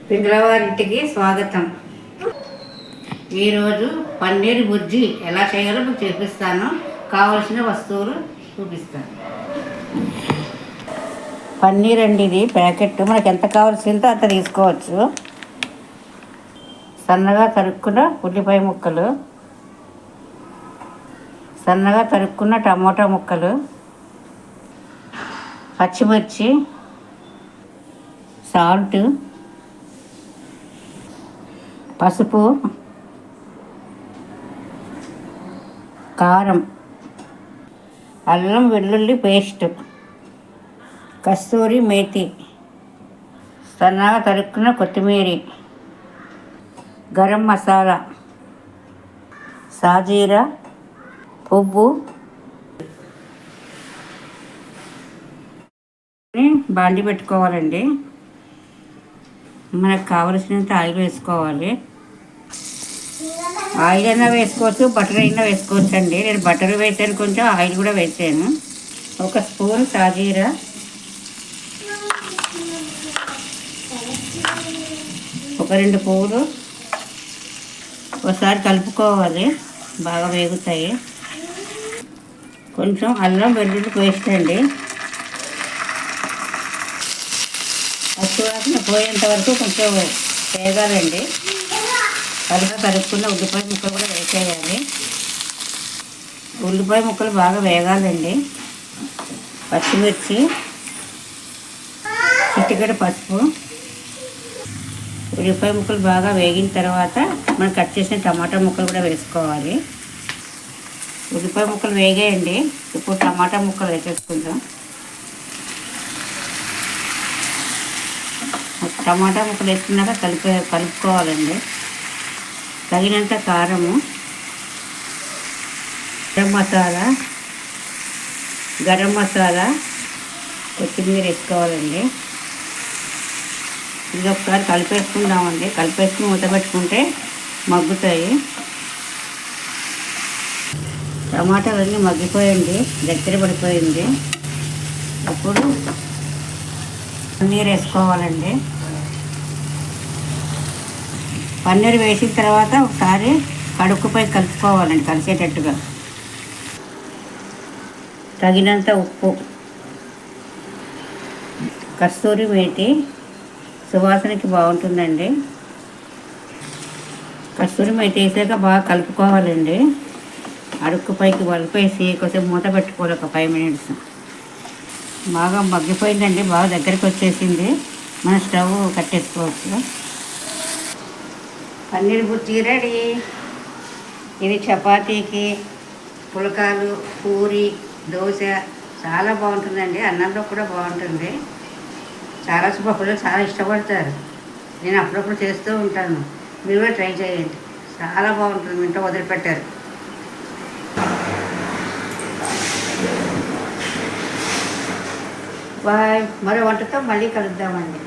పింగళవారింటికి స్వాగతం. ఈరోజు పన్నీర్ బుర్జీ ఎలా చేయాలో మీకు చూపిస్తాను. కావలసిన వస్తువులు చూపిస్తాను. పన్నీర్ అండి, ఇది ప్యాకెట్. మనకు ఎంత కావాల్సిందో అంత తీసుకోవచ్చు. సన్నగా తరుక్కున్న ఉల్లిపాయ ముక్కలు, సన్నగా తరుక్కున్న టమోటా ముక్కలు, పచ్చిమిర్చి, సాల్ట్, పసుపు, కారం, అల్లం వెల్లుల్లి పేస్ట్, కస్తూరి మేతి, సన్నగా తరుక్కున్న కొత్తిమీర, గరం మసాలా, సాజీరా పువ్వు. బాండి పెట్టుకోవాలండి. మనకు కావలసినంత ఆయిల్ వేసుకోవాలి. ఆయిల్ అయినా వేసుకోవచ్చు, బటర్ అయినా వేసుకోవచ్చు అండి. నేను బటర్ వేసాను, కొంచెం ఆయిల్ కూడా వేసాను. ఒక స్పూన్ సాజీరా, ఒక 2 పువ్వులు. ఒకసారి కలుపుకోవాలి, బాగా వేగుతాయి. కొంచెం అల్లం వెల్లుల్లి పేస్ట్ అండి. పచ్చివాసన పోయేంత వరకు కొంచెం వేగాలండి. పలుగా కలుపుకున్న ఉల్లిపాయ ముక్కలు కూడా వేసేయాలి. ఉల్లిపాయ ముక్కలు బాగా వేగాలండి. పచ్చిమిర్చి, చిటికెడు పసుపు. ఉల్లిపాయ ముక్కలు బాగా వేగిన తర్వాత మనం కట్ చేసిన టమాటా ముక్కలు కూడా వేసుకోవాలి. ఉల్లిపాయ ముక్కలు వేగాయండి. ఇప్పుడు టమాటా ముక్కలు వేసేసుకుందాం. టమాటా ముక్కలు వేసుకున్నాక కలుపుకోవాలండి. తగినంత కారము, గరం మసాలా, కొత్తిమీర వేసుకోవాలండి. ఇది ఒకసారి కలిపేసుకుందామండి. కలిపేసుకుని మూత పెట్టుకుంటే మగ్గుతాయి. టమాటాలన్నీ మగ్గిపోయండి, దగ్గర పడిపోయింది. ఇప్పుడు పన్నీర్ వేసుకోవాలండి. పన్నీర్ వేసిన తర్వాత ఒకసారి కడుక్కుపై కలుపుకోవాలండి, కలిసేటట్టుగా. తగినంత ఉప్పు, కస్తూరి మేతి సువాసనకి బాగుంటుందండి. కస్తూరి మేతి వేసాక బాగా కలుపుకోవాలండి. అడుక్కుపైకి వలిపేసి కొంచెం మూత పెట్టుకోవాలి, ఒక 5 మినిట్స్. బాగా మగ్గిపోయిందండి, బాగా దగ్గరికి వచ్చేసింది. మన స్టవ్ కట్టేసుకోవచ్చు. పన్నీర్ బుర్జీ రెడీ. ఇది చపాతీకి, పులకాలు, పూరి, దోశ చాలా బాగుంటుందండి. అన్నంలో కూడా బాగుంటుంది. చాలా పిల్లలు చాలా ఇష్టపడతారు. నేను అప్పుడప్పుడు చేస్తూ ఉంటాను. మీరు కూడా ట్రై చేయండి, చాలా బాగుంటుంది. ఇంట్లో వదిలిపెట్టారు. బాయ్. మరో వంటతో మళ్ళీ కలుద్దామండి.